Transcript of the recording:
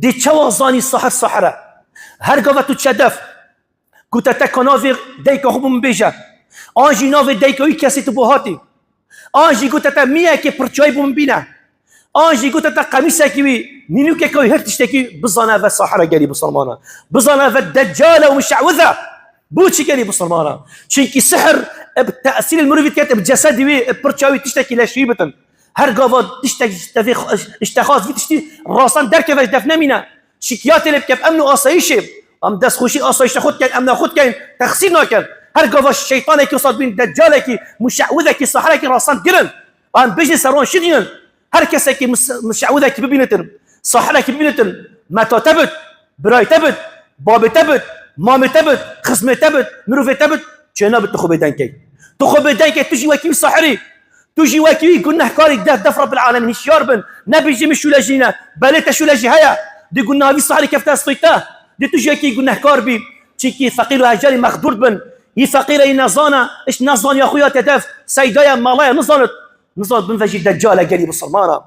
دي تشوازاني السحر سحرة هر قوة تشدف كنت تكنافي ديك هم بيجا آنجي نافي ديك وي كاسي تبوهاتي آنجي قلت تمية كي برتشاي بومبينا آنجي قلت قميصة كي نينو كي كوي هرتشتكي بزانا في السحرة قالي بصرمانا بزانا في الدجالة ومشعوذة بوشي قالي بصرمانا شيكي سحر بتأثير المروفيت كانت بجسدي وي برتشاوي تشتكي لشيبة هر قوة تشتكي اشتخاص في تشتي راسان دركة فاش دفنا منا شكيات اللي بكب أمنو آسايشي أم دس خوشي آسايش خود كان أمنا خود كان تخسيرنا كان هر قوة الشيطان كي وصل بين دجالة كي مشعوذة كي صحراء كي راسان قرن أم بيجي سرون شدين هر كسا كي مشعوذة كي ببينتن صحراء كي ببينتن ماتو تبت براي تبت بابي تبت مامي تبت خصمي تبت مروفي تبت شنا بتخوبي دانكي تخوبي دانكي تجي وكيل صحري تجي وكيل قلنا حكاري دف رب العالمين هشياربن نبي جي مش ولاجينا بليت شو لاجي هيا دي قلنا في صحري كيف تسطيته دي تجي كي قلنا حكار بي تشيكي فقير وهجاري مخدور بن يفقير نزانا ايش نزان يا اخويا تدف سيدايا مالايا نزلت بن فجي دجاله قالي بالصرمانه